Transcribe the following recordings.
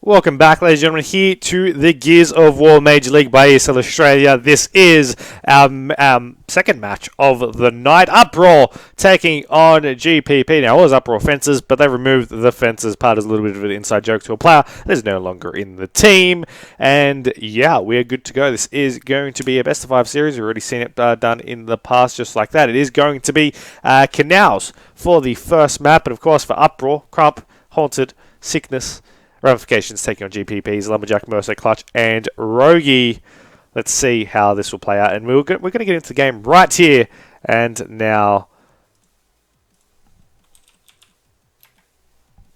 Welcome back, ladies and gentlemen, here to the Gears of War Major League by ESL Australia. This is our second match of the night. Uproar taking on GPP. Now, it was Uproar fences, but they removed the fences part as a little bit of an inside joke to a player that is no longer in the team. And yeah, we're good to go. This is going to be a best of 5 series. We've already seen it done in the past just like that. It is going to be Canals for the first map, and of course for Uproar, Crump, Haunted, Sickness, Ramifications taking on GPPs, Lumberjack, Mercer, Clutch, and Rogie. Let's see how this will play out. And we're going to get into the game right here and now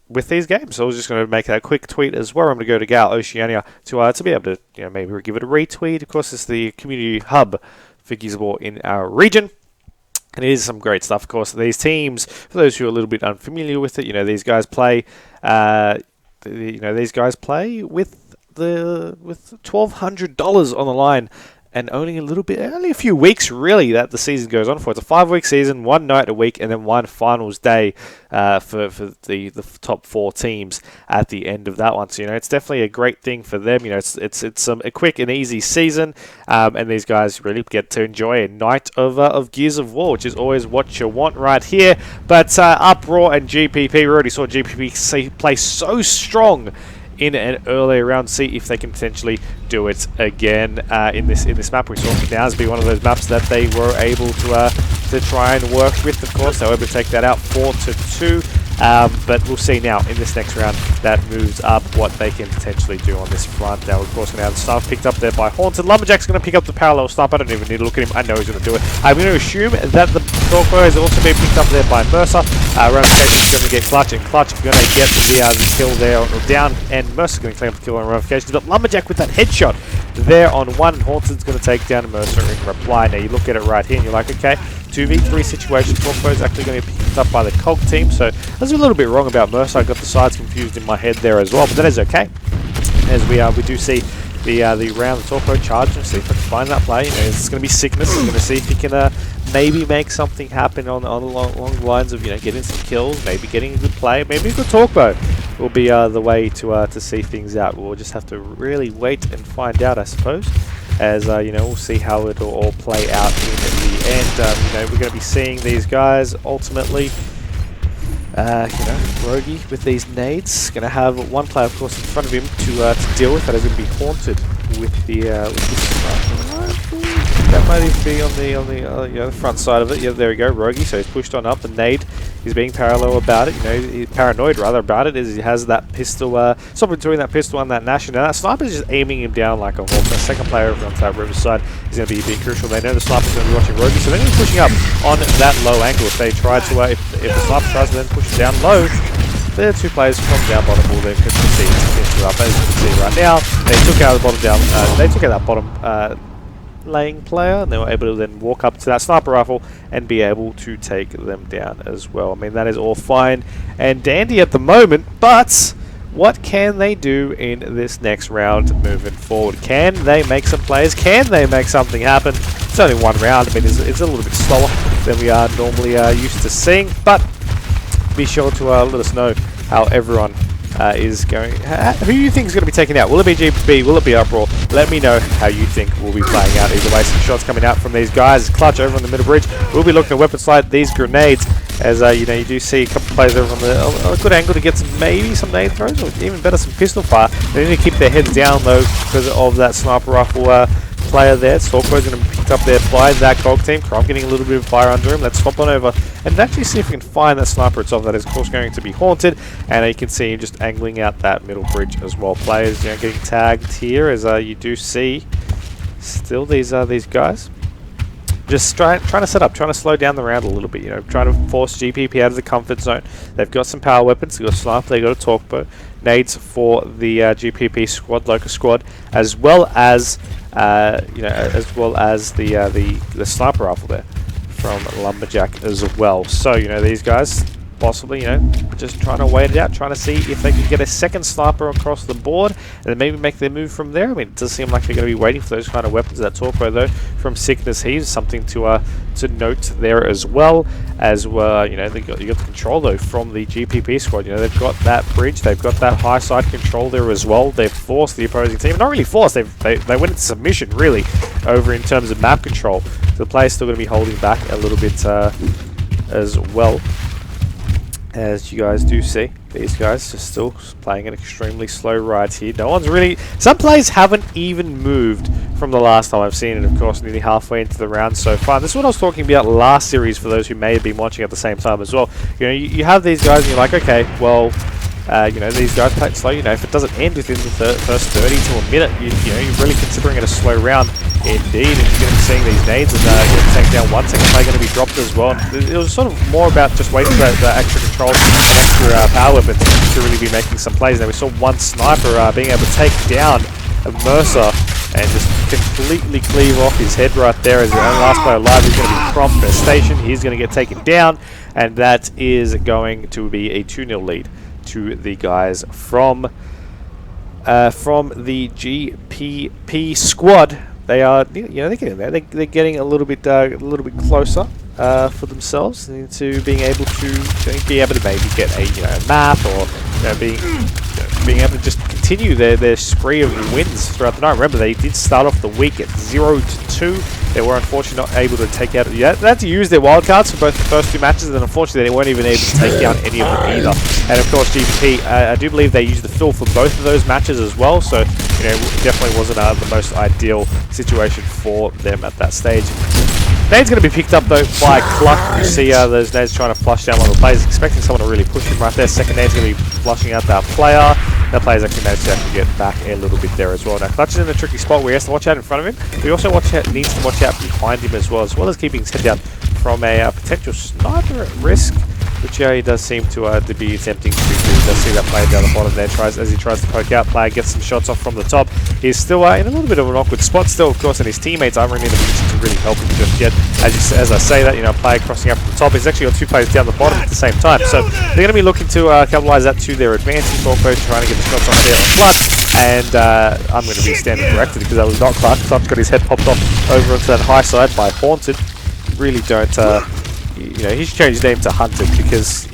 with these games. So I was just going to make that quick tweet as well. I'm going to go to Gal Oceania to be able to maybe give it a retweet. Of course, it's the community hub for Gears of War in our region. And it is some great stuff, of course. These teams, for those who are a little bit unfamiliar with it, these guys play... these guys play with $1,200 on the line, and only a few weeks really that the season goes on for. It's a 5-week season, 1 night a week, and then 1 finals day for the top 4 teams at the end of that one. So it's definitely a great thing for them. It's a quick and easy season, and these guys really get to enjoy a night of Gears of War, which is always what you want right here. But Uproar and GPP, we already saw GPP play so strong in an earlier round. See if they can potentially do it again in this map. We saw Canals be one of those maps that they were able to try and work with. Of course, they were able to take that out 4-2. But we'll see now in this next round that moves up what they can potentially do on this front. Now, of course, now the stuff picked up there by Haunted. Lumberjack's going to pick up the parallel sniper. I don't even need to look at him. I know he's going to do it. I'm going to assume that the Torquo has also been picked up there by Mercer. Ramification's going to get Clutch, and Clutch going to get the kill there or down, and Mercer's going to claim the kill on Ramifications. But Lumberjack with that headshot there on 1, and Haunted's going to take down Mercer in reply. Now, you look at it right here, and you're like, okay, 2v3 situation. Torquo's actually going to be picked up by the COG team, so I was a little bit wrong about Mercer. I got the sides confused in my head there as well, but that is okay. As we do see the round, the Torquo charge, and see if I can find that play. It's going to be Sickness. I'm going to see if he can maybe make something happen along the lines of getting some kills, maybe getting a good play, maybe a good Torquo will be the way to see things out. We'll just have to really wait and find out, I suppose. As we'll see how it'll all play out in the end. We're going to be seeing these guys ultimately. Rogie with these nades, going to have one player, of course, in front of him to deal with. That is going to be Haunted with the that might even be on the front side of it. Yeah, there we go, Rogie. So he's pushed on up. The nade is being parallel about it. He's paranoid rather about it. As he has that pistol, stop between that pistol and that Nash. Now that sniper's just aiming him down like a hawk. The second player over on that riverside is going to be a bit crucial. They know the sniper's going to be watching Rogie, so they're going to be pushing up on that low angle. If they try to, if the sniper tries to then push it down low, the 2 players from down bottom will then proceed to up. As you can see right now, they took out the bottom down. They took out that bottom laying player, and they were able to then walk up to that sniper rifle and be able to take them down as well. I mean, that is all fine and dandy at the moment, but what can they do in this next round moving forward? Can they make some plays? Can they make something happen? It's only 1 round. I mean, it's a little bit slower than we are normally used to seeing, but be sure to let us know how everyone is going. Who do you think is going to be taken out? Will it be GPP? Will it be Uproar? Let me know how you think will be playing out. Either way, some shots coming out from these guys. Clutch over on the middle bridge. We'll be looking at weapon slide these grenades. As you do see a couple of players over on a good angle to get maybe some nade throws, or even better, some pistol fire. They need to keep their heads down though because of that sniper rifle player there. Torquo's going to be picked up there by that COG team. Crump getting a little bit of fire under him. Let's swap on over and actually see if we can find that sniper itself. That is, of course, going to be Haunted. And you can see him just angling out that middle bridge as well. Players getting tagged here, as you do see still these guys just trying to set up, trying to slow down the round a little bit, trying to force GPP out of the comfort zone. They've got some power weapons, they've got a sniper, they've got a Torquo, nades for the GPP squad, Locust squad, as well as the sniper rifle there from Lumberjack as well. So these guys possibly, you know, just trying to wait it out, trying to see if they can get a second sniper across the board and then maybe make their move from there. I mean, it does seem like they're going to be waiting for those kind of weapons. That Torpo, though, from Sickness He's something to note there as well. As well, you know, you got the control, though, from the GPP squad. You know, they've got that bridge, they've got that high side control there as well. They've forced the opposing team, not really forced, they went into submission, really, over in terms of map control. So the player's still going to be holding back a little bit as well. As you guys do see, these guys are still playing an extremely slow ride here. No one's really... Some players haven't even moved from the last time I've seen it, of course, nearly halfway into the round so far. This is what I was talking about last series for those who may have been watching at the same time as well. You know, you have these guys and you're like, okay, well... you know, these guys play it slow. You know, if it doesn't end within the first 30 to a minute, you know, you're really considering it a slow round indeed. And you're going to be seeing these nades and getting taken down. One second play going to be dropped as well. And it was sort of more about just waiting for the extra control and extra power weapons to really be making some plays. Now we saw one sniper being able to take down Mercer and just completely cleave off his head right there as the last player alive. He's going to be prompt for station. He's going to get taken down, and that is going to be a 2-0 lead to the guys from the GPP squad. They are, you know, they're getting there. They're getting a little bit closer for themselves into being able to maybe get a map, or being able to just continue their spree of wins throughout the night. Remember, they did start off the week at 0-2. They were unfortunately not able to take out... They had to use their wildcards for both the first 2 matches, and then unfortunately they weren't even able to take down any of them either. And of course, GPP, I do believe they used the fill for both of those matches as well, so, you know, it definitely wasn't the most ideal situation for them at that stage. Nade's going to be picked up, though, by Clutch. You see those nades trying to flush down one of the players, expecting someone to really push him right there. Second nade's going to be flushing out that player. That player's actually managed to actually get back a little bit there as well. Now, Clutch is in a tricky spot where he has to watch out in front of him, but he also needs to watch out behind him as well as keeping his head down from a potential sniper at risk, which he does seem to be attempting to do. You does see that player down the bottom there, as he tries to poke out. Player gets some shots off from the top. He's still in a little bit of an awkward spot still, of course, and his teammates aren't really in a position to really help him just yet. As I say that, you know, player crossing up from the top. He's actually got 2 players down the bottom at the same time, so they're going to be looking to capitalize that to their advantage. Torpo trying to get the shots off there on Clutch, and I'm going to be standing corrected because that was not Clutch. Clutch got his head popped off over onto that high side by Haunted. Really don't... you know, he should change his name to Hunted because,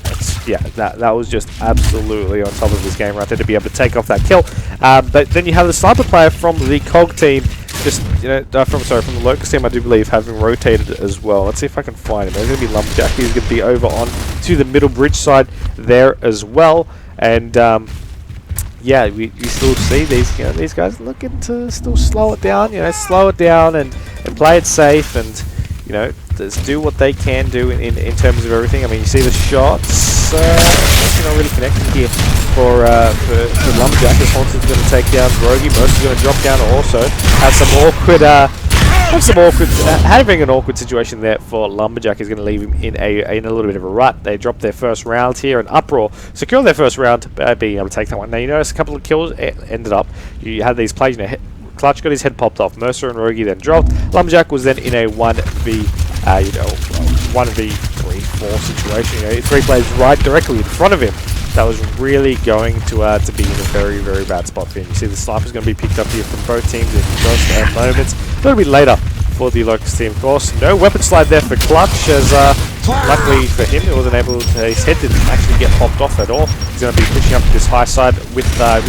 that was just absolutely on top of his game right there to be able to take off that kill. But then you have the sniper player from the COG team, just, you know, from the Locust team, I do believe, having rotated as well. Let's see if I can find him. There's going to be Lumberjack. He's going to be over on to the middle bridge side there as well. And, yeah, we still see these guys looking to still slow it down, and play it safe, and, you know, just do what they can do in terms of everything. I mean, you see the shots, actually not really connecting here for Lumberjack, as Haunted's going to take down Rogi. Most is going to drop down also. Having an awkward situation there for Lumberjack is going to leave him in a little bit of a rut. They dropped their first round here, and Uproar secure their first round by being able to take that one. Now, you notice a couple of kills ended up. You had these plays, you know, Clutch got his head popped off. Mercer and Rogi then dropped. Lumberjack was then in a 1v3-4 situation. You know, 3 players right directly in front of him. That was really going to be in a very, very bad spot for him. You see the sniper's going to be picked up here from both teams in just moments. A little bit later for the Locust team, of course. No weapon slide there for Clutch, as luckily for him, he wasn't able to, his head didn't actually get popped off at all. He's going to be pushing up this high side with those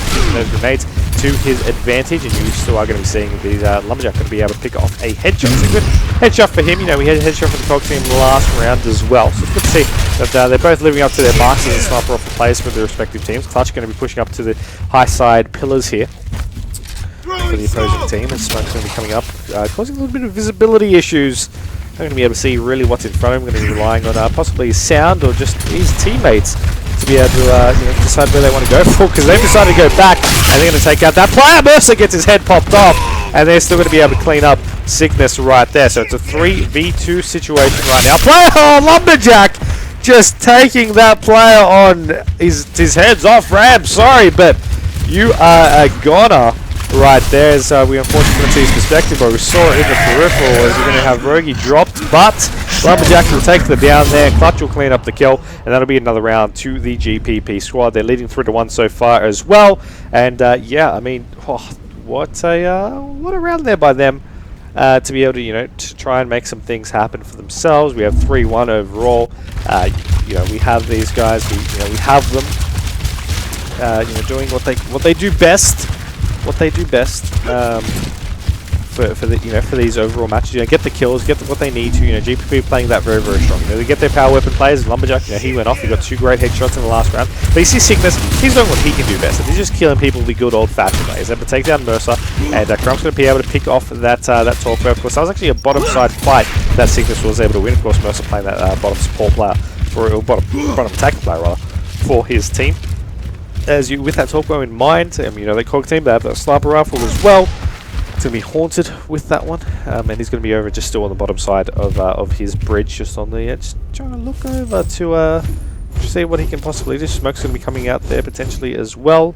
grenades to his advantage, and you still are going to be seeing these Lumberjack going to be able to pick off a headshot. It's a good headshot for him. You know, we had a headshot for the COG team last round as well, so it's good to see that they're both living up to their marks as a sniper off the plays for their respective teams. Clutch going to be pushing up to the high side pillars here for the opposing team, and Smoke's going to be coming up, causing a little bit of visibility issues. Not going to be able to see really what's in front of him. Going to be relying on possibly his sound or just his teammates to be able to decide where they want to go for, because they've decided to go back and they're going to take out that player. Mercer gets his head popped off, and they're still going to be able to clean up Sickness right there. So it's a 3v2 situation right now. Lumberjack just taking that player on his head's off. Ram, sorry, but you are a goner right there. So we unfortunately couldn't see his perspective, but we saw it in the peripheral as we're going to have Rogi dropped, but Lumberjack will take the down there. Clutch will clean up the kill, and that'll be another round to the GPP squad. They're leading 3-1 so far as well, and yeah, I mean, what a round there by them. To be able to, to try and make some things happen for themselves. We have 3-1 overall. We have these guys. We have them. Doing what they do best. What they do best. For these overall matches, get the kills, get what they need to. GPP playing that very, very strong. They get their power weapon players. Lumberjack, he went off. He got 2 great headshots in the last round. But you see Cygnus, he's doing what he can do best. And he's just killing people the good old-fashioned way. He's able to take down Mercer, and Crump's going to be able to pick off that Torque. Of course, that was actually a bottom side fight that Cygnus was able to win. Of course, Mercer playing that bottom support player, or bottom attack player rather, for his team. With that Torque in mind, they cog team, they have that sniper rifle as well. It's going to be haunted with that one, and he's going to be over just still on the bottom side of his bridge, just on the edge, trying to look over to see what he can possibly do. Smoke's going to be coming out there potentially as well,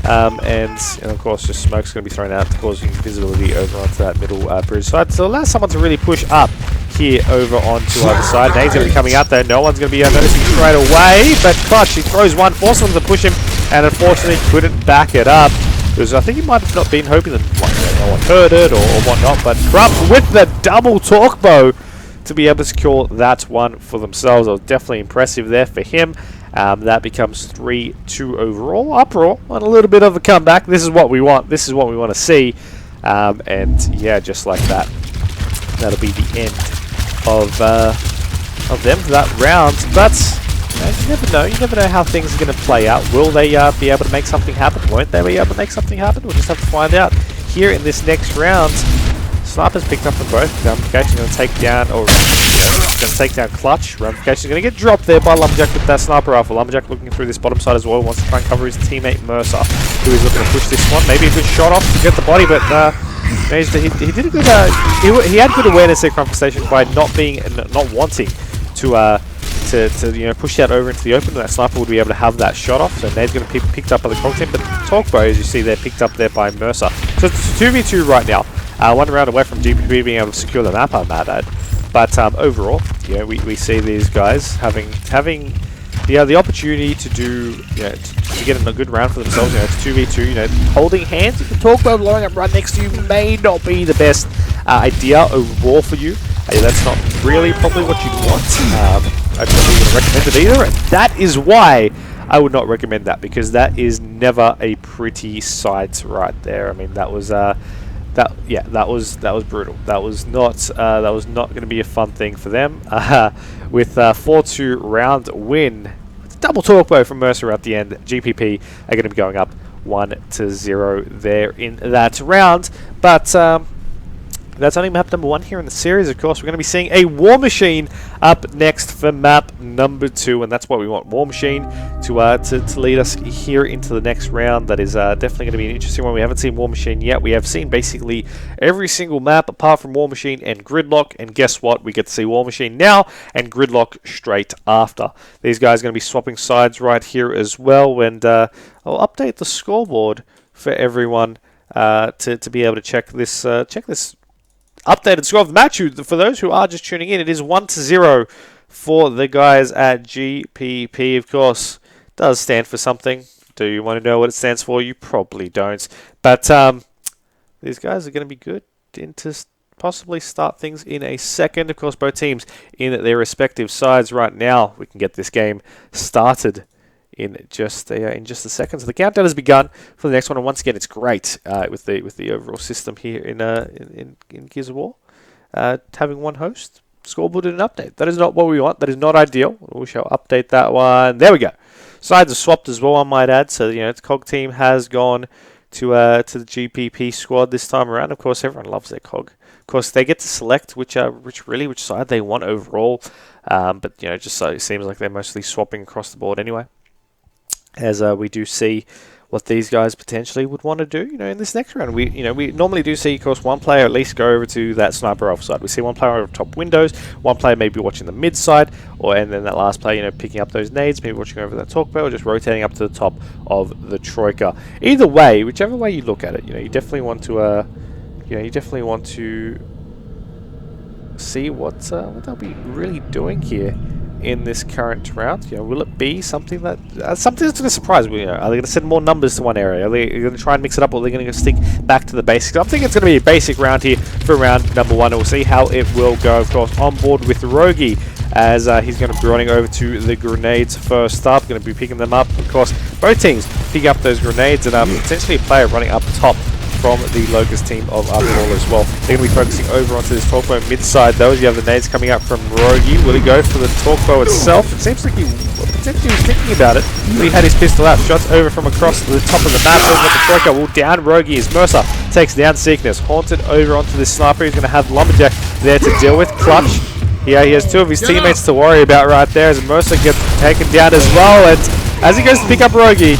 and of course just Smoke's going to be thrown out, causing visibility over onto that middle bridge side. So allow someone to really push up here over onto either side. Nade's going to be coming out there. No one's going to be noticing straight away, but Clutch, he throws one, forces them to push him, and unfortunately couldn't back it up. Because I think he might have not been hoping that no one heard it or whatnot, but Crump with the double Torque bow to be able to secure that one for themselves. It was definitely impressive there for him. That becomes 3-2 overall. Uproar on a little bit of a comeback. This is what we want. This is what we want to see. And yeah, just like that, that'll be the end of them for that round. But you never know. You never know how things are going to play out. Will they be able to make something happen? Won't they be able to make something happen? We'll just have to find out here in this next round. Sniper's picked up from both. Ramification's going to take down, going to take down Clutch. Ramification's going to get dropped there by Lumberjack with that sniper rifle. Lumberjack looking through this bottom side as well. Wants to try and cover his teammate Mercer, who is looking to push this one. Maybe a good shot off to get the body, but he did a good. He had good awareness there, Crump Station, by not wanting to push that over into the open. That sniper would be able to have that shot off. So Nade's going to be picked up by the Cog team, but Torque bow, as you see there, picked up there by Mercer. So it's 2v2 right now. 1 round away from GPP being able to secure the map, I might add. But overall, we see these guys having the opportunity to do, to get a good round for themselves. It's 2v2. Holding hands with the Torque bow blowing up right next to you may not be the best idea overall for you. That's not really probably what you'd want. I probably wouldn't recommend it either, and that is why I would not recommend that, because that is never a pretty sight right there. I mean, that was brutal. That was not going to be a fun thing for them. With 4-2 round win, double Torque bow from Mercer at the end. GPP are going to be going up 1-0 there in that round, but that's only map number 1 here in the series. Of course, we're going to be seeing a War Machine up next for map number 2, and that's what we want. War Machine to lead us here into the next round. That is definitely going to be an interesting one. We haven't seen War Machine yet. We have seen basically every single map apart from War Machine and Gridlock, and guess what? We get to see War Machine now and Gridlock straight after. These guys are going to be swapping sides right here as well, and I'll update the scoreboard for everyone to be able to check this updated score of the match. For those who are just tuning in, it is 1-0 for the guys at GPP. Of course, does stand for something. Do you want to know what it stands for? You probably don't. But these guys are going to be good to possibly start things in a second. Of course, both teams in their respective sides right now. We can get this game started in just a second. So the countdown has begun for the next one, and once again, it's great with the overall system here in Gears of War. Having one host, scoreboard and an update. That is not what we want. That is not ideal. We shall update that one. There we go. Sides are swapped as well, I might add. So the COG team has gone to the GPP squad this time around. Of course, everyone loves their COG. Of course, they get to select which side they want overall. But just so it seems like they're mostly swapping across the board anyway. As we do see, what these guys potentially would want to do, in this next round. We normally do see, of course, one player at least go over to that sniper alpha side. We see one player over top windows, one player maybe watching the mid side, and then that last player, picking up those nades, maybe watching over that talk bow, or just rotating up to the top of the troika. Either way, whichever way you look at it, you definitely want to, see what they'll be really doing here in this current round. Will it be something that something that's going to surprise me? Are they going to send more numbers to one area? Are they going to try and mix it up, or are they going to stick back to the basics? I'm thinking it's going to be a basic round here for round number 1, and we'll see how it will go. Of course, on board with Rogi, as he's going to be running over to the grenades first up. Going to be picking them up. Of course, both teams pick up those grenades, and potentially a player running up top from the Locust team of Uproar as well. They're going to be focusing over onto this Talkbow mid-side though. You have the nades coming up from Rogi. Will he go for the Talkbow itself? It seems like he potentially was thinking about it. He had his pistol out. Shots over from across the top of the map. Over the Troika will down Rogi as Mercer takes down Sickness. Haunted over onto this sniper. He's going to have Lumberjack there to deal with. Clutch. Yeah, he has 2 of his teammates to worry about right there as Mercer gets taken down as well. And as he goes to pick up Rogi,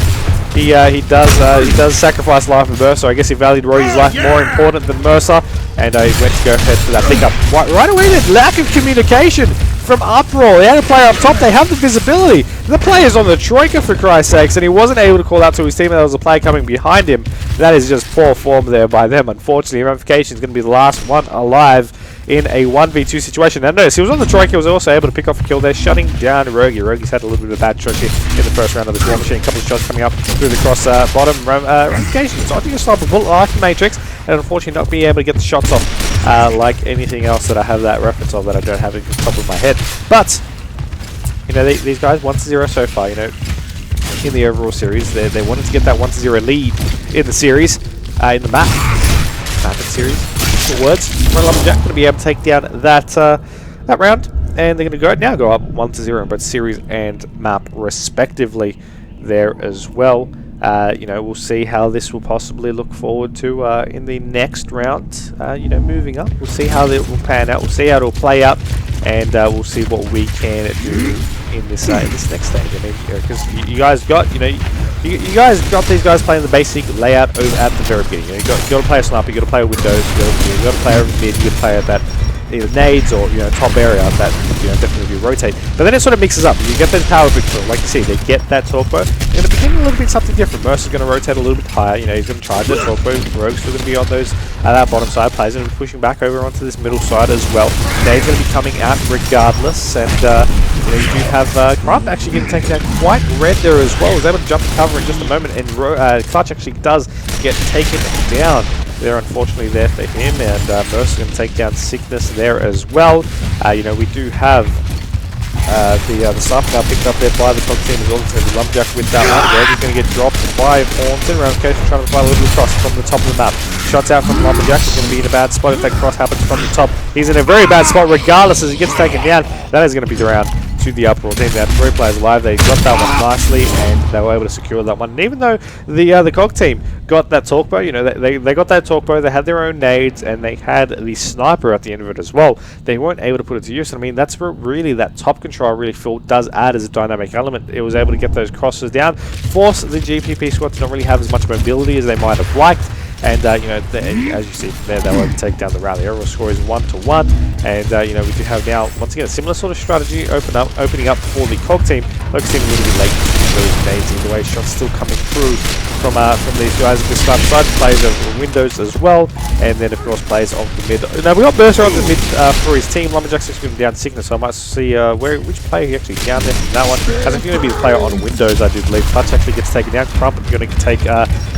he does sacrifice life for Mercer. I guess he valued Rogi's life more important than Mercer, and he went to go ahead for that pickup. Right away, the lack of communication from Uproar. They had a player up top. They have the visibility. The player's on the Troika, for Christ's sakes, and he wasn't able to call out to his team. There was a player coming behind him. That is just poor form there by them. Unfortunately, Ramification is going to be the last one alive in a 1v2 situation. Now notice, he was on the Troika, he was also able to pick off a kill there, shutting down Rogi. Rogi's had a little bit of a bad shot here in the first round of this War Machine. A couple of shots coming up through the cross bottom. Ramification dodging a sniper bullet like Matrix, and unfortunately not being able to get the shots off like anything else that I have that reference of that I don't have it at the top of my head. But, these guys 1-0 so far, in the overall series. They wanted to get that 1-0 lead in the series, in the map and series. Words. Lumberjack going to be able to take down that that round, and they're going to go up 1-0 in both series and map respectively there as well. We'll see how this will possibly look forward to in the next round. Moving up, we'll see how it will pan out. We'll see how it will play out, and we'll see what we can do in this next stage. I mean, because you guys got you guys got these guys playing the basic layout over at the very beginning. You got to play a sniper, you got to play a windows, you got to play a mid, you got to play at that either nades or top area that definitely rotate. But then it sort of mixes up. You get that power picture, like you see, they get that Talkbow. They're going to begin a little bit something different. Mercer's going to rotate a little bit higher. He's going to charge that Talkbow. Rogue's still going to be on those that bottom side. Players going to be pushing back over onto this middle side as well. Nade's going to be coming out regardless, and you do have Craft actually getting taken down quite red there as well. Was able to jump to cover in just a moment, and Clutch actually does get taken down there, unfortunately, there for him, and Mercer's going to take down Sickness there as well. We do have the sniper now picked up there by the top team as well. It's going to be Lumberjack with that one. He's going to get dropped by Haunted. Ramification trying to fly a little bit across from the top of the map. Shots out from Lumberjack. He's going to be in a bad spot if that cross happens from the top. He's in a very bad spot regardless as he gets taken down. That is going to be the round to the Uproar team. They had 3 players alive. They got that one nicely, and they were able to secure that one. And even though the COG team got that Talkbow, they got that Talkbow, they had their own nades, and they had the sniper at the end of it as well. They weren't able to put it to use. I mean, that's where really that top control really feel does add as a dynamic element. It was able to get those crosses down, force the GPP squad to not really have as much mobility as they might have liked. And, as you see from there, they were able to take down the round. The overall score is 1-1. And, we do have now, once again, a similar sort of strategy opening up for the COG team. Looks a little bit late for those nades either way. Shots still coming through from these guys at this side. Plays over windows as well. And then, of course, plays on the mid. Now, we got Mercer on the mid for his team. Lumberjack's actually going down Sickness, so I might see which player he actually down there from that one. As it's going to be the player on windows, I do believe. Clutch actually gets taken down. Crump going to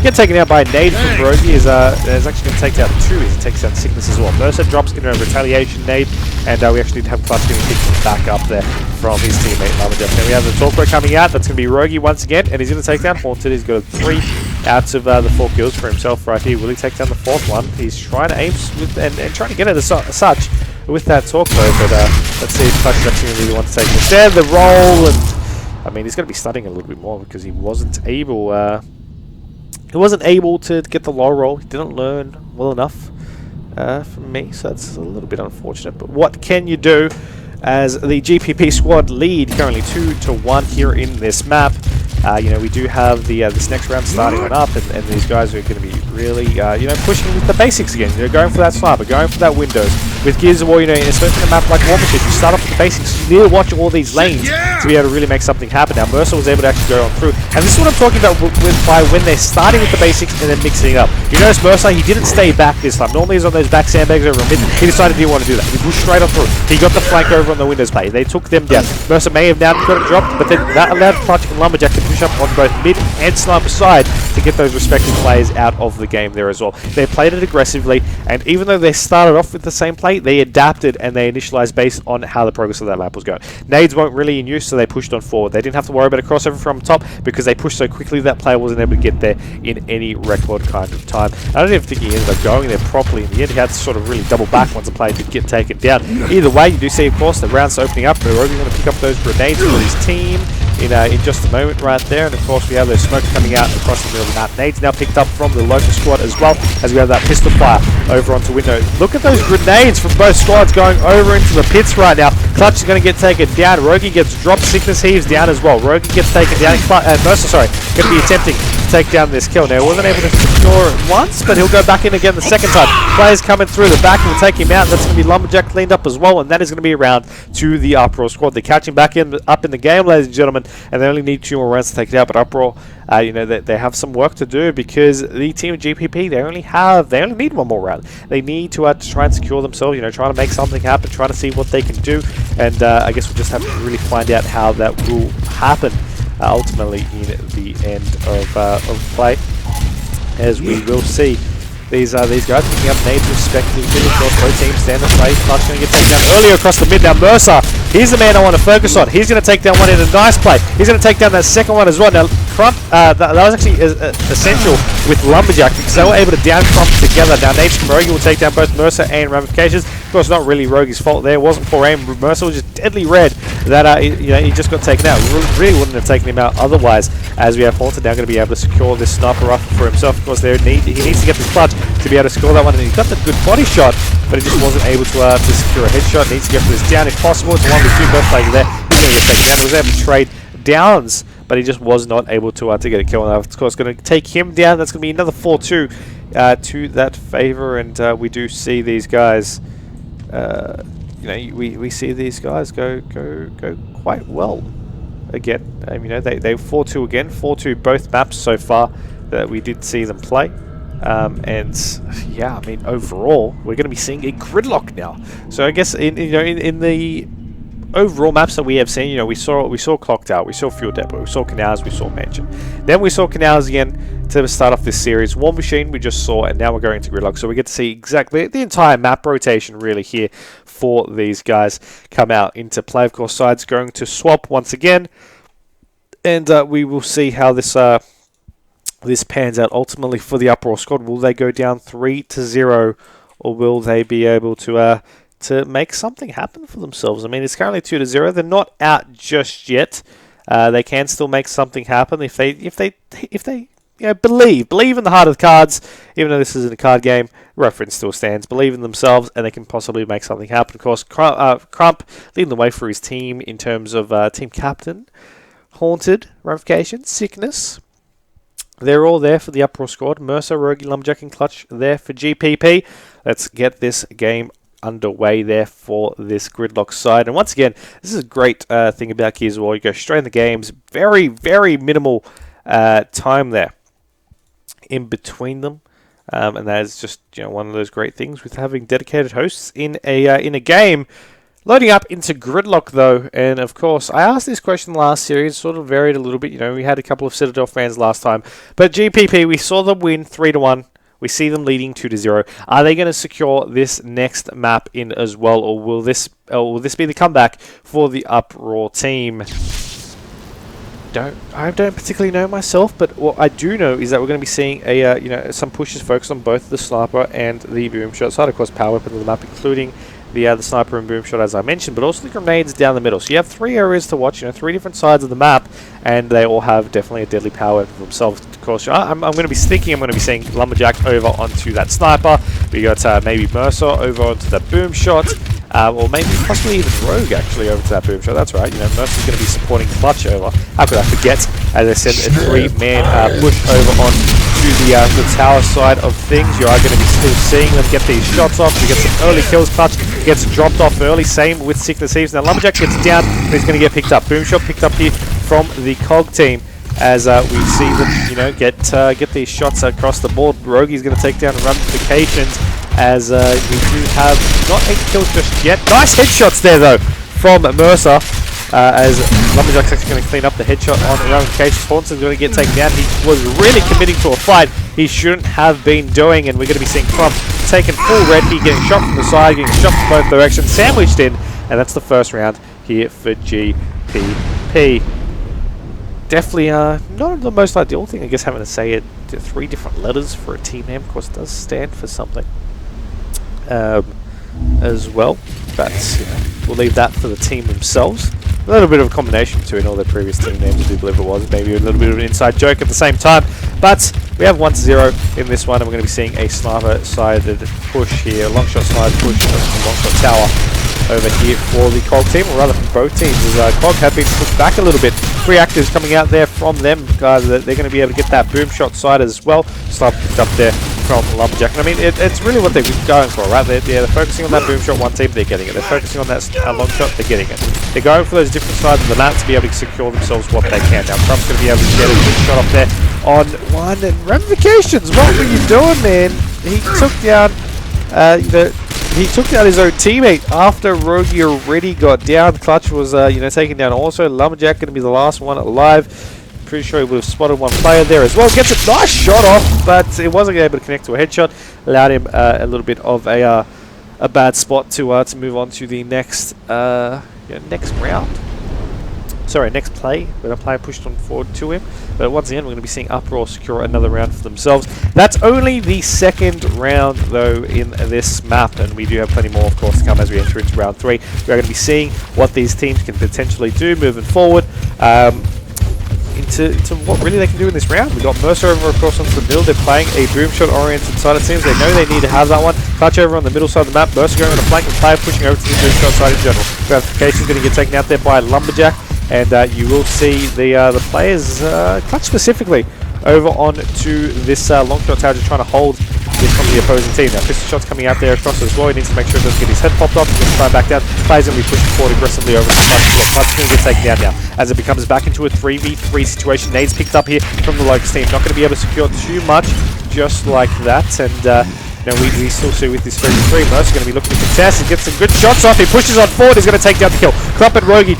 get taken out by a nade from Rogi. Is actually going to take down 2 as he takes down Sickness as well. Mercer drops getting a retaliation nade, and we actually have Clutch getting picked back up there from his teammate Lumberjack. Then we have the Talkbow coming out. That's going to be Rogi once again, and he's going to take down Haunted. He's got 3 out of the 4 kills for himself right here. Will he take down the 4th one? He's trying to aim with and trying to get it as such with that Talkbow, but let's see if Clutch actually really wants to take instead the roll. And I mean, he's going to be studying a little bit more because he wasn't able. He wasn't able to get the low roll. He didn't learn well enough from me, so that's a little bit unfortunate. But what can you do as the GPP squad lead currently 2-1 here in this map? You know, we do have the this next round starting on up, and these guys are going to be really, you know, pushing with the basics again. You know, going for that sniper, going for that windows. With Gears of War, you know, especially in a map like War Machine, you start off with the basics. You need to watch all these lanes to be able to really make something happen. Now, Mercer was able to actually go on through, and this is what I'm talking about by when they're starting with the basics and then mixing it up. You notice Mercer, he didn't stay back this time. Normally he's on those back sandbags over mid. He decided he didn't want to do that. He pushed straight on through. He got the flank over on the Windows play. They took them down. Mercer may have now got it dropped, but then that allowed Clutch and Lumberjack to push up on both mid and sniper side to get those respective players out of the game there as well. They played it aggressively, and even though they started off with the same play, they adapted and they initialized based on how the progress of that map was going. Nades weren't really in use, so they pushed on forward. They didn't have to worry about a crossover from top because they pushed so quickly that player wasn't able to get there in any record kind of time. I don't even think he ended up going there properly in the end. He had to sort of really double back once the player did get taken down. Either way, you do see, of course, the rounds opening up. They're already going to pick up those grenades for his team in just a moment right there. And of course, we have those smokes coming out across the middle of the map. Nades now picked up from the local squad as well, as we have that pistol fire over onto window. Look at those grenades from both squads going over into the pits right now. Clutch is going to get taken down. Rogi gets dropped. Sickness Heaves down as well. Rogi gets taken down. Mercer, sorry, going to be attempting to take down this kill. Now, wasn't able to secure it once, but he'll go back in again the second time. Players coming through the back will take him out. That's going to be Lumberjack cleaned up as well, and that is going to be a round to the Uproar squad. They're catching back up in the game, ladies and gentlemen, and they only need 2 more rounds to take it out. But Uproar, you know, they have some work to do because the team of GPP, they only need 1 more round. They need to try and secure themselves, you know, trying to make something happen, trying to see what they can do, and I guess we'll just have to really find out how that will happen ultimately in the end of play, as we will see these guys picking up nades respectively. Of course, both teams stand in play. Clutch going to get taken down earlier across the mid. Now Mercer, he's the man I want to focus on. He's going to take down one in a nice play. He's going to take down that second one as well. Now Crump, that was actually essential with Lumberjack because they were able to down Crump together. Now Nades from Rogi will take down both Mercer and Ramifications. Of course, not really Rogi's fault there. It wasn't poor aim. Mercer was just deadly red that you know, he just got taken out. Really wouldn't have taken him out otherwise, as we have Haunted now going to be able to secure this sniper rifle for himself. Of course, he needs to get this clutch to be able to score that one, and he got the good body shot, but he just wasn't able to secure a headshot. Needs to get this down if possible. It's one of the 2 best players there. He's going to get taken down. He was able to trade downs, but he just was not able to get a kill. Now, of course, going to take him down. That's going to be another 4-2 to that favor, and we do see these guys. You know, we see these guys go quite well again. You know, they 4-2 again, 4-2 both maps so far that we did see them play. And yeah, I mean, overall, we're going to be seeing a gridlock now. So I guess in the overall maps that we have seen, you know, we saw Clock Tower, we saw Fuel Depot, we saw Canals, we saw Mansion. Then we saw Canals again to start off this series. War Machine we just saw, and now we're going to Gridlock. So we get to see exactly the entire map rotation really here for these guys come out into play. Of course, sides going to swap once again, and we will see how this pans out ultimately for the Uproar squad. Will they go down 3-0, or will they be able to make something happen for themselves? I mean, it's currently 2-0. They're not out just yet. They can still make something happen if they you know, believe in the heart of the cards. Even though this isn't a card game, reference still stands. Believe in themselves, and they can possibly make something happen. Of course, Crump leading the way for his team in terms of team captain, Haunted, Ramification, Sickness. They're all there for the Uproar squad. Mercer, Rogi, Lumberjack, and Clutch there for GPP. Let's get this game underway there for this Gridlock side. And once again, this is a great thing about Gears of War. You go straight in the games. Very, very minimal time there in between them. And that is just, you know, one of those great things with having dedicated hosts in a game. Loading up into Gridlock, though, and of course, I asked this question last series, sort of varied a little bit. You know, we had a couple of Citadel fans last time, but GPP, we saw them win 3-1. We see them leading 2-0. Are they going to secure this next map in as well, or will this be the comeback for the Uproar team? I don't particularly know myself, but what I do know is that we're going to be seeing some pushes focused on both the sniper and the boom shot side. Of course, power weapon of the map, including the sniper and boom shot, as I mentioned, but also the grenades down the middle. So you have 3 areas to watch, you know, 3 different sides of the map, and they all have definitely a deadly power for themselves. Of course, I'm going to be seeing Lumberjack over onto that sniper. We got maybe Mercer over onto the boom shot, or maybe possibly even Rogue actually over to that boom shot. That's right, you know, Mercer's going to be supporting Clutch over. How could I forget? as I said, a 3-man push over on to the tower side of things. You are going to be still seeing them get these shots off. You get some early kills. Clutch gets dropped off early. Same with Sickness Thieves. Now Lumberjack gets down, but he's going to get picked up. Boomshot picked up here from the COG team, as we see them, get these shots across the board. Rogue's going to take down Ramifications, as we do have not 8 kills just yet. Nice headshots there though from Mercer, as Lumberjack's actually going to clean up the headshot on Ramifications. Hornson's going to get taken down. He was really committing to a fight he shouldn't have been doing, and we're going to be seeing Crump taking full red here, getting shot from the side, getting shot from both directions, sandwiched in, and that's the first round here for GPP. Definitely not the most ideal thing, I guess, having to say it 3 different letters for a team name. Of course, it does stand for something as well, but we'll leave that for the team themselves. A little bit of a combination between all their previous team names, I do believe it was. Maybe a little bit of an inside joke at the same time. But we have 1-0 in this one, and we're going to be seeing a sniper-sided push here. Longshot side push from Longshot Tower over here for the COG team, or rather from both teams, as COG have been pushed back a little bit. 3 actives coming out there from them, guys. They're going to be able to get that boom shot side as well. Sniper picked up there from Lumberjack. And I mean, it's really what they're going for, right? They're focusing on that boom shot one team, they're getting it. They're focusing on that long shot, they're getting it. They're going for those different sides of the map to be able to secure themselves what they can. Now, Crump's going to be able to get a good shot up there on one. And Ramifications, what were you doing, man? He took down his own teammate after Rogie already got down. Clutch was taken down also. Lumberjack going to be the last one alive. Pretty sure he would have spotted one player there as well. Gets a nice shot off, but it wasn't able to connect to a headshot. Allowed him a little bit of a bad spot to move on to the next next round. Sorry, next play. When a player pushed on forward to him. But once again, we're going to be seeing Uproar secure another round for themselves. That's only the 2nd round, though, in this map. And we do have plenty more, of course, to come as we enter into round 3. We're going to be seeing what these teams can potentially do moving forward. Into what really they can do in this round. We've got Mercer over across onto the middle. They're playing a boom shot oriented side of teams. They know they need to have that one. Clutch over on the middle side of the map. Mercer going on a flank and player pushing over to the boom shot side in general. Ramifications going to get taken out there by Lumberjack. And you will see the players, Clutch specifically, over on to this long shot tower, just trying to hold this from the opposing team. Now, pistol shots coming out there across as well. He needs to make sure he doesn't get his head popped off. He's going to try back down. Players going to be pushing forward aggressively over to Clutch. Clutch going to get taken down now as it becomes back into a 3v3 situation. Nades picked up here from the Locust team. Not going to be able to secure too much just like that. And we still see with this 3v3. Mercer going to be looking to contest. He gets some good shots off. He pushes on forward. He's going to take down the kill. Crump and Rogie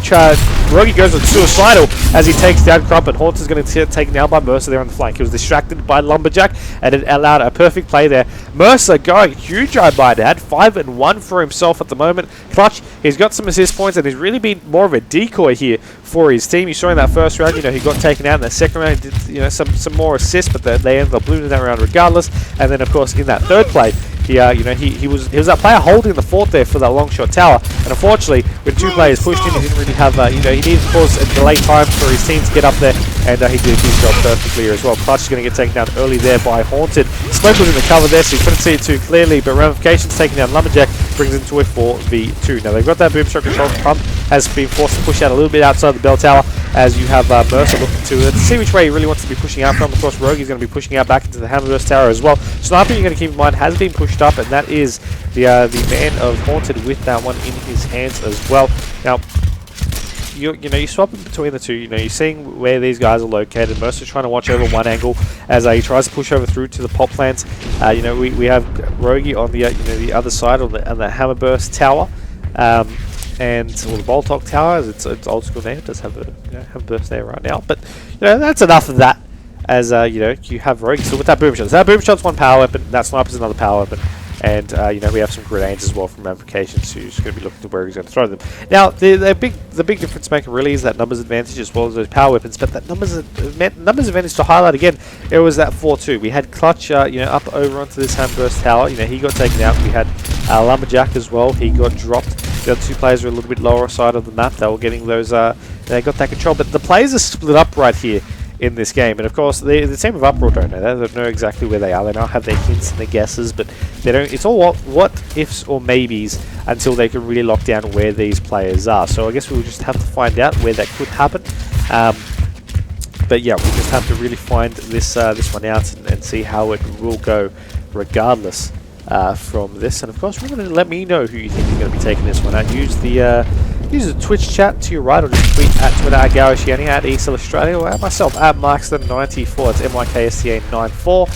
goes on suicidal as he takes down Crump, and Haunts is going to get taken down by Mercer there on the flank. He was distracted by Lumberjack, and it allowed a perfect play there. Mercer going huge, I might add. 5-1 for himself at the moment. Clutch, he's got some assist points, and he's really been more of a decoy here for his team. You saw in that first round, he got taken out. In that second round, he did, some more assists, but they ended up losing that round regardless. And then, of course, in that third play, he was that player holding the fort there for that long shot tower, and unfortunately, with 2 players pushed in, he didn't really have he needed to cause a delay time for his team to get up there, and he did his job perfectly as well. Clutch is going to get taken down early there by Haunted. Smoke was in the cover there, so you couldn't see it too clearly, but Ramifications taking down Lumberjack brings it into a 4v2. Now they've got that boom shot control. Pump has been forced to push out a little bit outside the bell tower, as you have Mercer looking to see which way he really wants to be pushing out from. Of course, Rogue is going to be pushing out back into the Hammerburst tower as well. Sniper, you're going to keep in mind, has been pushed up, and that is the man of Haunted with that one in his hands as well. Now, you're swapping between the two. You're seeing where these guys are located. Mercer's trying to watch over one angle as he tries to push over through to the pop plants. We have Rogie on the other side on the Hammerburst tower, or the Boltok tower, as it's old school name. It does have a Hammerburst there right now, but that's enough of that. As you have Rogue still with that boom shot. So that boom shot's one power weapon. That sniper's another power weapon. And we have some grenades as well from Ramifications, who's going to be looking to where he's going to throw them. Now, the big difference maker really is that numbers advantage as well as those power weapons. But that numbers advantage, to highlight again, it was that 4-2. We had Clutch up over onto this Hammerburst tower. He got taken out. We had Lumberjack as well. He got dropped. The other 2 players were a little bit lower side of the map. They were getting those. They got that control. But the players are split up right here in this game, and of course the team of Uproar don't know that. They don't know exactly where they are. They now have their hints and their guesses, but they don't. It's all what ifs or maybes until they can really lock down where these players are. So I guess we'll just have to find out where that could happen. But yeah, we just have to really find this this one out and see how it will go, regardless from this. And of course, remember to let me know who you think is going to be taking this one out. Use the Twitch chat to your right, or just tweet at Twitter at Garishiani, at ESL Australia, or at myself at Markston94. It's MYKSTA94.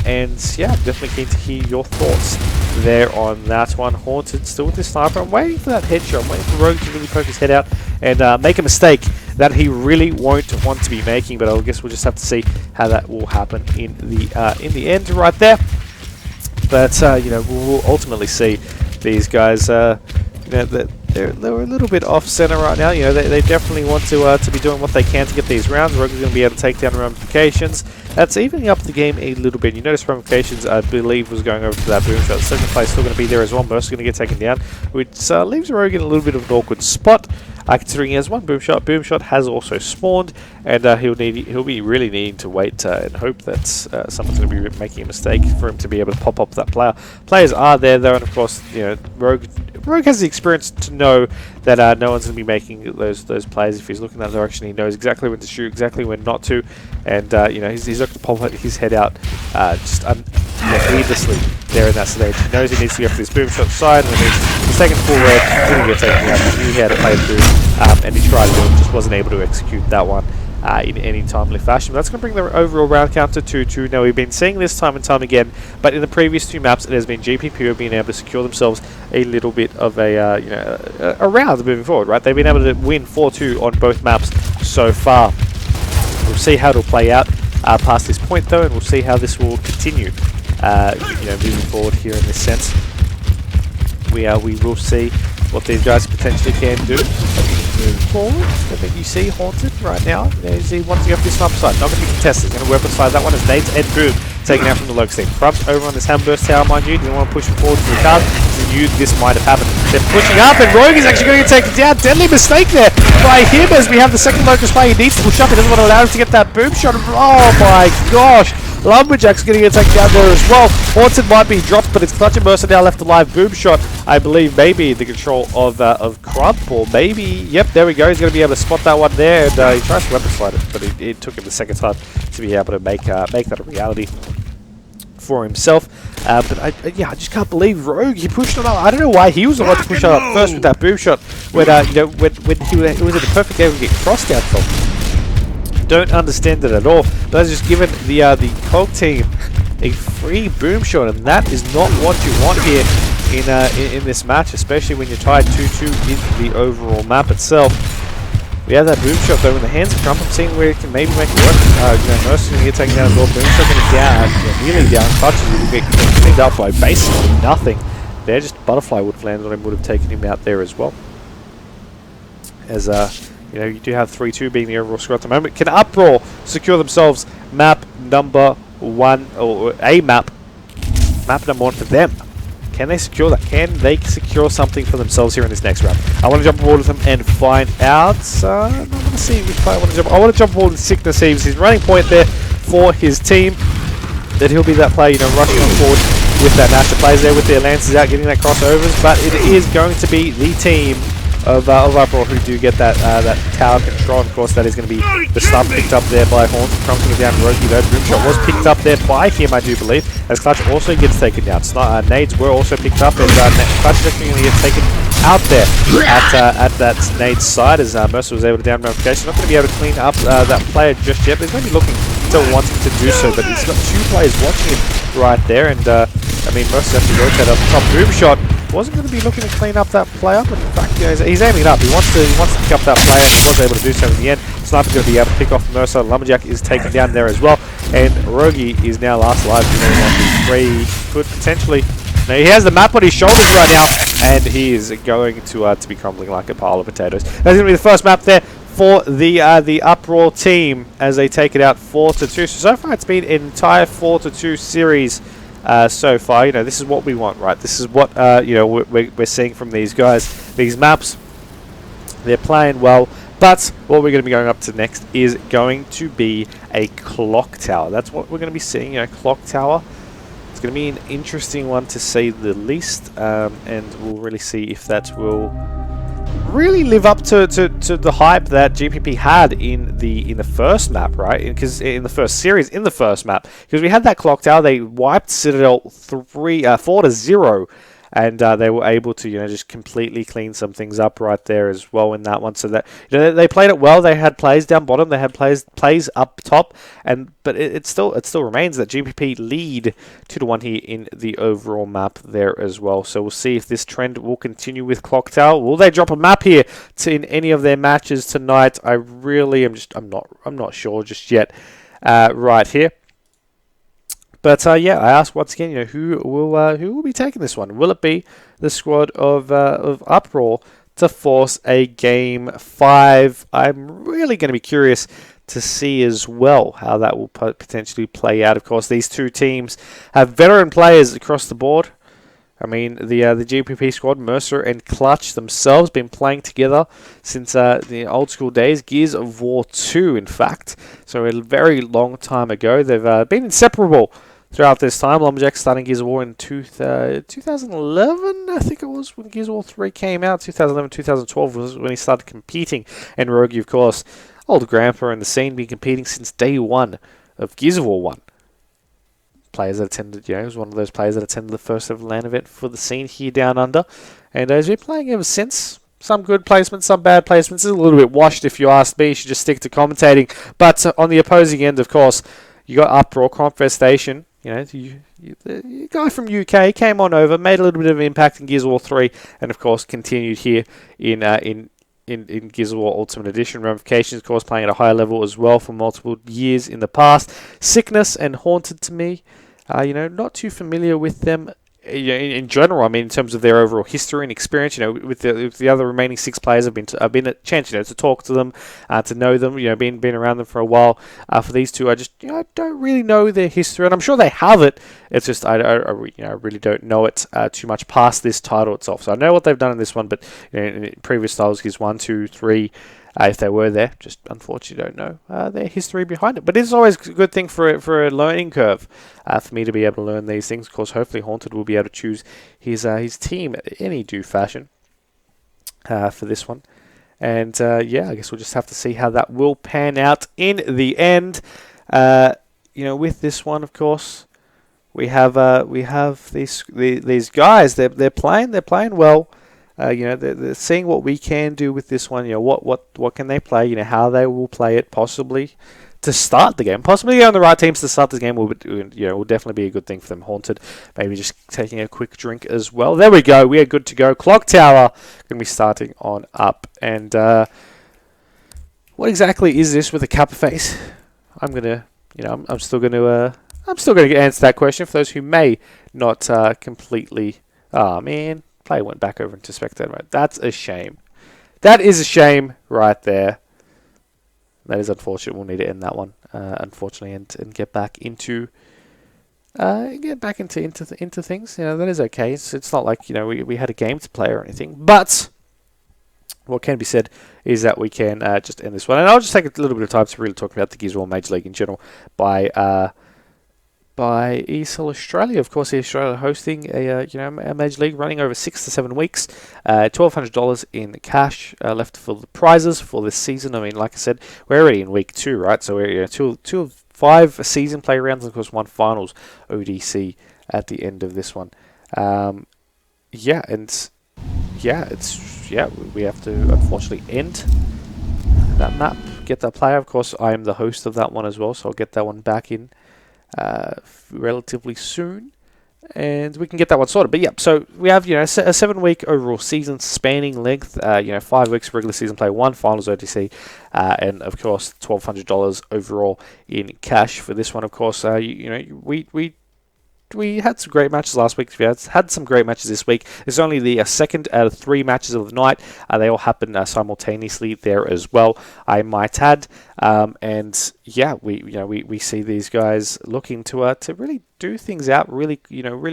And yeah, I'm definitely keen to hear your thoughts there on that one. Haunted still with this sniper. I'm waiting for that headshot. I'm waiting for Rogue to really poke his head out and make a mistake that he really won't want to be making. But I guess we'll just have to see how that will happen in the end right there. But you know, we'll ultimately see these guys. You know, they're a little bit off center right now. You know, they definitely want to be doing what they can to get these rounds. Rogue is going to be able to take down ramifications. That's evening up the game a little bit. You notice ramifications, I believe, was going over to that boom shot. Second place still going to be there as well. Mercer's going to get taken down, which leaves Rogue in a little bit of an awkward spot. Considering he has one boom shot has also spawned, and he'll be really needing to wait and hope that someone's going to be making a mistake for him to be able to pop up that player. Players are there though, and of course, you know, Rogue has the experience to know that no one's going to be making those plays. If he's looking that direction, he knows exactly when to shoot, exactly when not to, and you know, he's not going to pop his head out just needlessly there in that stage. He knows he needs to go for this boom shot side, and he's taken full red, didn't get taken out. He knew he had to play through, and he tried to do it, just wasn't able to execute that one in any timely fashion. But that's going to bring the overall round count to 2-2. Now, we've been seeing this time and time again, but in the previous two maps, it has been GPP who have been able to secure themselves a little bit of a you know, a round moving forward. Right, they've been able to win 4-2 on both maps so far. We'll see how it'll play out past this point, though, and we'll see how this will continue. You know, moving forward here in this sense, we will see what these guys potentially can do. Moving forward, I think you see Haunted right now. He wants to go for this sniper side. Not going to be contested. He's going to weaponize that one as Nate's Ed Boom taken out from the Lurk team. Krubs over on this Hamburst tower, mind you. Didn't want to push him forward to the card. He knew this might have happened. They're pushing up, and Rogue is actually going to get taken down. Deadly mistake there by him as we have the second Locust player. He needs to push up. He doesn't want to allow him to get that boom shot. Oh my gosh. Lumberjack's going to get taken down there as well. Haunted might be dropped, but it's Clutch and Mercer now left alive. Boom shot, I believe, maybe the control of Crump, or maybe, yep, there we go. He's going to be able to spot that one there, and he tries to weapon slide it, but it took him the second time to be able to make that a reality for himself. But yeah, I just can't believe Rogue. He pushed it up. I don't know why he was the one to push it up first with that boom shot when you know, when he was in the perfect area to get crossed out from. Don't understand it at all. But that's just given the Colt team a free boom shot, and that is not what you want here in this match, especially when you're tied 2-2 in the overall map itself. We have that boom shot though in the hands of Crump. I'm seeing where it can maybe make it work. You know, Mercer's going to get taken down as well. Boom shot going to down, nearly down. Clutches will get cleaned up by basically nothing. There, just Butterfly would have landed on him, would have taken him out there as well. As you know, you do have 3-2 being the overall score at the moment. Can Uproar secure themselves map number 1, or a map number 1 for them? Can they secure that? Can they secure something for themselves here in this next round? I want to jump aboard with them and find out. I want to see which player I want to jump. I want to jump aboard with Sickness Eves. He's running point there for his team. That he'll be that player, you know, rushing on forward with that Nash. The players there with their lances out, getting that crossovers. But it is going to be the team of Uproar who do get that tower control. Of course, that is going to be the stun picked up there by Horn. Crumping it down. Rogi though. Boom shot was picked up there by him, I do believe. As Clutch also gets taken down. Nades were also picked up, and Clutch is actually going to get taken out there at that Nade's side as Mercer was able to down ramification. Not going to be able to clean up that player just yet, but he's going to be looking, still wanting to do so. But he's got two players watching him right there, and I mean, Mercer actually rotate up the top. Boom shot wasn't going to be looking to clean up that player, but in fact, you know, he's aiming it up. He wants to pick up that player, and he was able to do so in the end. Sniper's going to be able to pick off Mercer. Lumberjack is taken down there as well, and Rogi is now last alive. Could potentially. Now he has the map on his shoulders right now, and he is going to be crumbling like a pile of potatoes. That's going to be the first map there for the Uproar team as they take it out 4-2. So far, it's been an entire 4-2 series. So far, you know, this is what we want, right? This is what you know, we're seeing from these guys. These maps, they're playing well, but what we're going to be going up to next is going to be a clock tower. That's what we're going to be seeing, you know, clock tower. It's going to be an interesting one to say the least, and we'll really see if that will really live up to the hype that GPP had in the first map, right? Because in the first series, in the first map, because we had that clock tower, they wiped Citadel 4-0. And they were able to, just completely clean some things up right there as well in that one. So that they played it well. They had plays down bottom. They had plays up top. But it still remains that GPP lead 2-1 here in the overall map there as well. So we'll see if this trend will continue with Clock Tower. Will they drop a map here in any of their matches tonight? I really am I'm not sure just yet. Right here. But yeah, I ask once again, who will be taking this one? Will it be the squad of Uproar to force a game 5? I'm really going to be curious to see as well how that will potentially play out. Of course, these two teams have veteran players across the board. I mean, the GPP squad, Mercer and Clutch themselves, been playing together since the old school days, Gears of War 2, in fact. So a very long time ago, they've been inseparable throughout this time. Lumberjack starting Gears of War in 2011, I think it was, when Gears of War 3 came out. 2011, 2012 was when he started competing. And Rogue, of course, old grandpa in the scene, been competing since day one of Gears of War 1. Players that attended, he was one of those players that attended the first ever LAN event for the scene here down under. And he's been playing ever since. Some good placements, some bad placements. It's a little bit washed if you ask me. You should just stick to commentating. But on the opposing end, of course, you got Uproar, Confestation. The guy from UK came on over, made a little bit of an impact in Gears of War 3, and of course continued here in Gears of War Ultimate Edition. Ramifications, of course, playing at a high level as well for multiple years in the past. Sickness and Haunted to me, not too familiar with them. In general, I mean, in terms of their overall history and experience, with the other remaining 6 players, I've been a chance, to talk to them, to know them, been around them for a while. For these two, I just, I don't really know their history, and I'm sure they have it. It's just I really don't know it too much past this title itself. So I know what they've done in this one, but in previous titles, Gears 1, 2, 3. If they were there, just unfortunately don't know their history behind it. But it's always a good thing for a learning curve for me to be able to learn these things. Of course, hopefully Haunted will be able to choose his team in any due fashion for this one. And yeah, I guess we'll just have to see how that will pan out in the end. With this one, of course, we have these guys. They're playing well. They're seeing what we can do with this one. What can they play? How they will play it, possibly to start the game. Possibly on the right teams to start the game will definitely be a good thing for them. Haunted, maybe just taking a quick drink as well. There we go. We are good to go. Clock Tower going to be starting on up. And what exactly is this with a Kappa face? I'm still going to answer that question for those who may not completely. Oh man. Player went back over into spectator mode. That's a shame. That is a shame right there. That is unfortunate. We'll need to end that one, unfortunately, and get back into into things. That is okay. It's not like we had a game to play or anything. But what can be said is that we can just end this one, and I'll just take a little bit of time to really talk about the Gears of War Major League in general by ESL Australia. Of course, Australia hosting a Major League running over 6 to 7 weeks. $1,200 in cash left for the prizes for this season. I mean, like I said, we're already in week 2, right? So we're two of 5 season play rounds, and of course 1 finals ODC at the end of this one. We have to unfortunately end that map, get that player. Of course, I am the host of that one as well, so I'll get that one back in relatively soon, and we can get that one sorted. But yeah, so we have a 7-week overall season spanning length. 5 weeks regular season play, 1 finals OTC, and of course $1,200 overall in cash for this one. Of course, we had some great matches last week. We had some great matches this week. It's only the second out of 3 matches of the night. They all happen simultaneously there as well, I might add. And yeah, we see these guys looking to really do things out really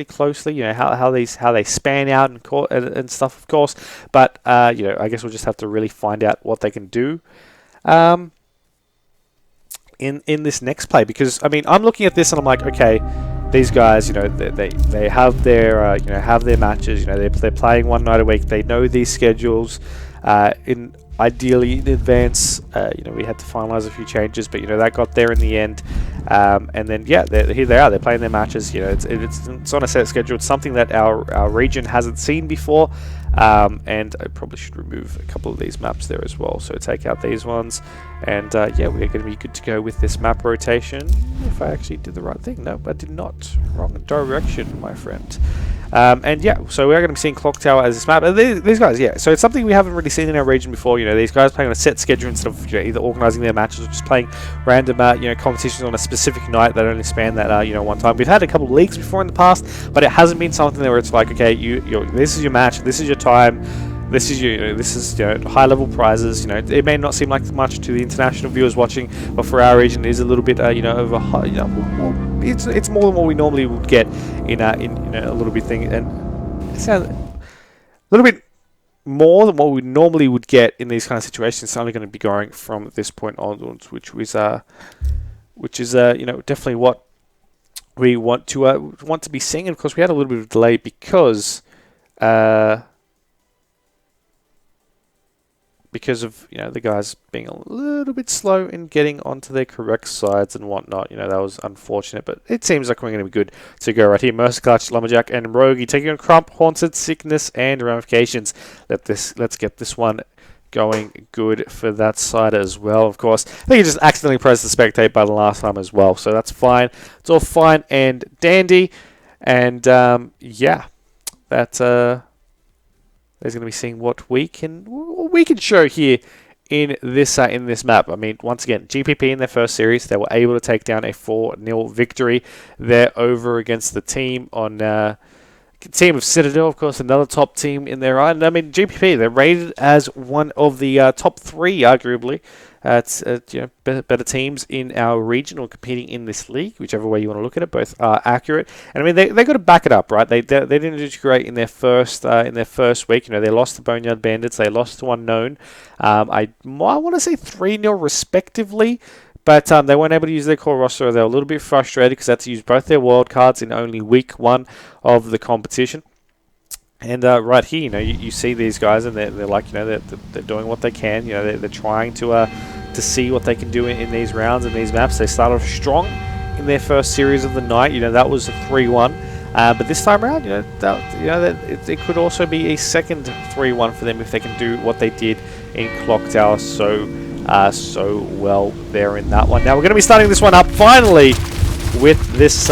closely. How they span out and stuff, of course. But I guess we'll just have to really find out what they can do. In this next play, because I mean, I'm looking at this and I'm like, okay, these guys, they have their have their matches. They're playing one night a week. They know these schedules. Ideally in advance. You know, we had to finalize a few changes, but you know that got there in the end. And then yeah, here they are. They're playing their matches. You know, it's on a set schedule. It's something that our region hasn't seen before. And I probably should remove a couple of these maps there as well. So take out these ones, and yeah, we're going to be good to go with this map rotation. If I actually did the right thing, no, I did not. Wrong direction, my friend. And yeah, so we're going to be seeing Clock Tower as this map. These guys, yeah. So it's something we haven't really seen in our region before. You know, these guys playing on a set schedule instead of either organising their matches or just playing random, competitions on a specific night that only span that one time. We've had a couple of leagues before in the past, but it hasn't been something where it's like, okay, this is your match, this is your time. This is high level prizes. You know, it may not seem like much to the international viewers watching, but for our region, it is a little bit of a high. It's more than what we normally would get in a little bit thing, and it's a little bit more than what we normally would get in these kind of situations. It's only going to be going from this point onwards, which is definitely what we want to be seeing. And of course, we had a little bit of delay because of the guys being a little bit slow in getting onto their correct sides and whatnot. That was unfortunate, but it seems like we're going to be good to go right here. Mercer, Clutch, Lumberjack, and Rogie taking on Crump, Haunted, Sickness, and Ramifications. Let's get this one going good for that side as well. Of course, I think you just accidentally pressed the spectate button last time as well, so that's fine. It's all fine and dandy, and yeah, that. There's going to be seeing what we can show here in this map. I mean, once again, GPP in their first series, they were able to take down a 4-0 victory. They're over against the team team of Citadel, of course, another top team in their eye. And I mean, GPP, they're rated as one of the top 3, arguably. It's better teams in our region or competing in this league, whichever way you want to look at it. Both are accurate, and I mean they got to back it up, right? They didn't do great in their first week. They lost to Boneyard Bandits, they lost to Unknown. I want to say 3-0 respectively. But they weren't able to use their core roster. They were a little bit frustrated because they had to use both their wild cards in only week 1 of the competition. And right here, you see these guys, and they're like, they're doing what they can. They're trying to see what they can do in these rounds and these maps. They start off strong in their first series of the night. That was a 3-1. But this time around, it could also be a second 3-1 for them if they can do what they did in Clock Tower so well there in that one. Now we're going to be starting this one up finally with this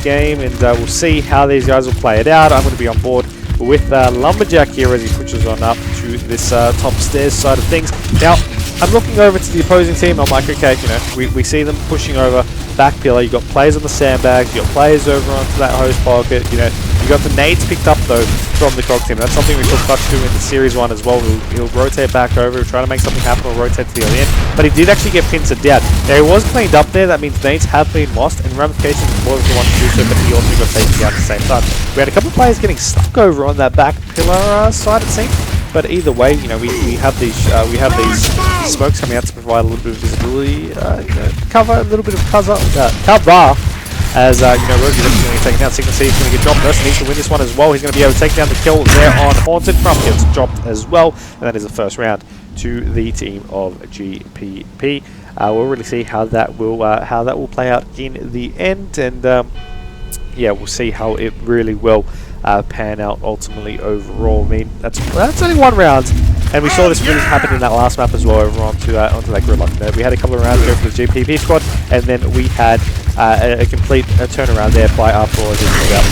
game, and we'll see how these guys will play it out. I'm going to be on board with Lumberjack here as he pushes on up to this top stairs side of things. Now, I'm looking over to the opposing team. I'm like, okay, we see them pushing over back pillar. You've got players on the sandbags. You've got players over onto that host pocket. You got the nades picked up, though, from the Cog team. That's something we took Clutch to in the Series 1 as well. He'll rotate back over. He'll try to make something happen or rotate to the other end. But he did actually get pincered down. Now, he was cleaned up there. That means nades have been lost, and Ramifications was the one to do so, but he also got taken down at the same time. We had a couple of players getting stuck over on that back pillar side, it seems. But either way, we have these smokes coming out to provide a little bit of visibility, cover a little bit of cover. As Rogue is actually going to take down Sickness. He's going to get dropped. Mercer needs to win this one as well. He's going to be able to take down the kill there on Haunted. Crump gets dropped as well, and that is the first round to the team of GPP. We'll really see how that will play out in the end, and yeah, we'll see how it really will pan out ultimately overall. I mean, that's only one round, and we saw this really happen in that last map as well over onto that gridlock. We had a couple of rounds go for the GPP squad, and then we had a complete turnaround there by our Floors about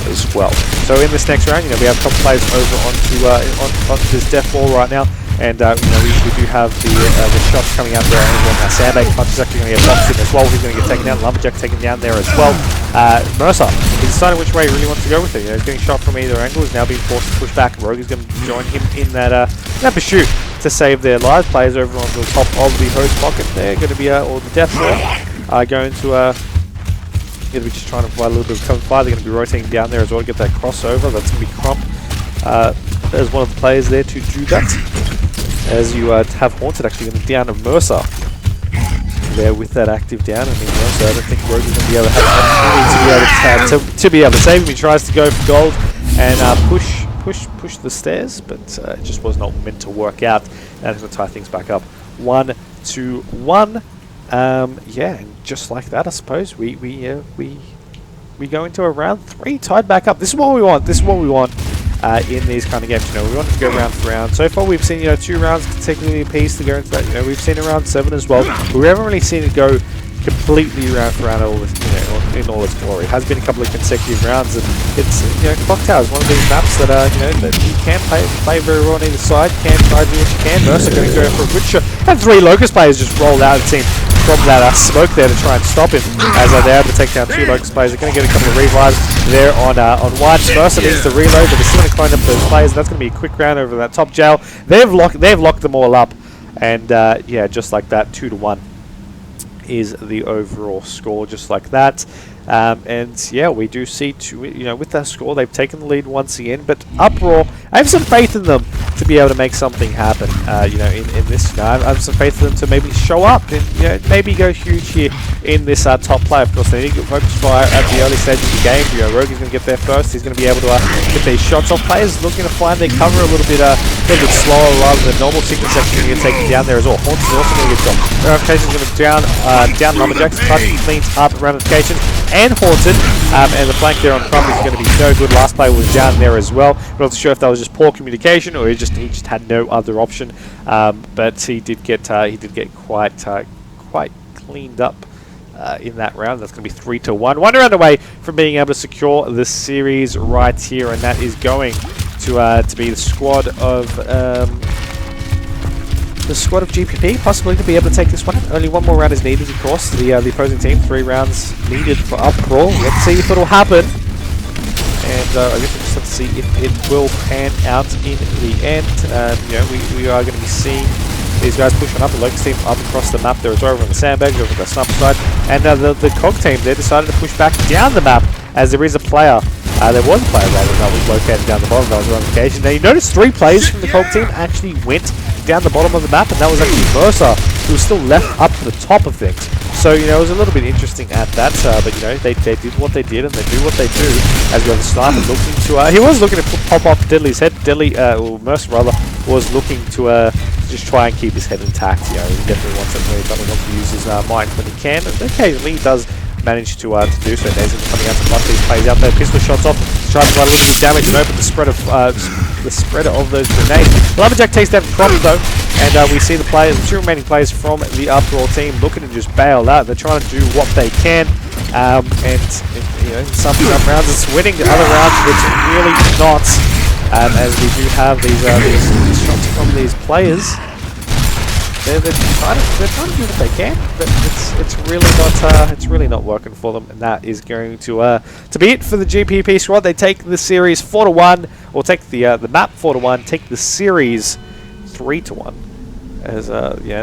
4-2 as well. So in this next round, we have a couple players over onto this death wall right now. And we do have the shots coming out there. And Sandbag Punch is actually going to get boxed in as well. He's going to get taken down. Lumberjack taken down there as well. Mercer, he's deciding which way he really wants to go with it. He's getting shot from either angle. He's now being forced to push back. Rogue is going to join him in that pursuit to save their lives. Players over on the top of the host pocket. They're going to be or the death wall going to be just trying to provide a little bit of cover fire. They're going to be rotating down there as well to get that crossover. That's going to be Crump as one of the players there to do that. As you have Haunted actually going to down to Mercer there with that active down. I mean, Mercer, I don't think Rogue is going to be able to have an opportunity to be able to save him. He tries to go for gold and push push the stairs, but it just was not meant to work out. And it's going to tie things back up 1-1. Yeah, and just like that, I suppose we go into a round 3 tied back up. This is what we want. This is what we want in these kind of games. You know, we want to go round for round. So far, we've seen 2 rounds consecutively apiece to go into that. You know, we've seen around 7 as well. But we haven't really seen it go completely round for round all this, in all its glory. It has been a couple of consecutive rounds, and it's Clock Tower is one of these maps that that you can play very well on either side. Can try to do what you can. Mercer going to go for a good shot, and 3 Locust players just rolled out. It seemed from that smoke there to try and stop him, as they're able to take down 2 Locust players. They're going to get a couple of revives there on White. Mercer needs to reload, but they're still going to clone up those players. That's going to be a quick round over that top jail. They've locked them all up, and yeah, just like that, 2-1 is the overall score, just like that. And yeah, we do see with that score, they've taken the lead once again. But Uproar, I have some faith in them to be able to make something happen. In this, I have some faith in them to maybe show up and maybe go huge here in this top play. Of course, they need to get focus fire at the early stage of the game. Rogue's going to get there first. He's going to be able to get these shots off. Players looking to find their cover a little bit slower rather than normal. Secret section going to get taken down there as well. Haunted is also going to get dropped. Ramification's going to down Lumberjacks. Cleans up Ramification and Haunted, and the flank there on front is going to be no good. Last player was down there as well. We're not sure if that was just poor communication or he just had no other option. But he did get quite cleaned up in that round. That's going to be 3-1. 1 round away from being able to secure the series right here, and that is going to be the squad of GPP, possibly to be able to take this one. Only 1 more round is needed, of course. The opposing team, 3 rounds needed for Uproar. Let's see if it'll happen. And I guess we'll just have to see if it will pan out in the end. We are going to be seeing these guys pushing up. The Locust team up across the map there as well, over on the sandbags, over on the sniper side. And the Cog team, they decided to push back down the map, as there is a player. There was a player rather that was located down the bottom. That was on occasion. Now you notice 3 players from the Cog team actually went down the bottom of the map, and that was actually Mercer, who was still left up to the top of things. So it was a little bit interesting at that, but they did what they did, and they do what they do. As we have the sniper looking to, he was looking to pop off Deadly's head. Mercer rather was looking to just try and keep his head intact. He definitely wants to use his mind when he can, and occasionally he does manage to do so. Nazin coming out to bust these plays out there. Pistol shots off, trying to provide a little bit of damage and open the spread of those grenades. Lumberjack takes down Crop though, and we see the 2 remaining players from the Uproar team looking to just bail out. They're trying to do what they can, and some rounds it's winning, other rounds it's really not. As we do have these shots from these players. They're trying to do what they can, but it's really not working for them, and that is going to be it for the GPP squad. They take the series 4-1, or take the map 4-1, take the series 3-1, as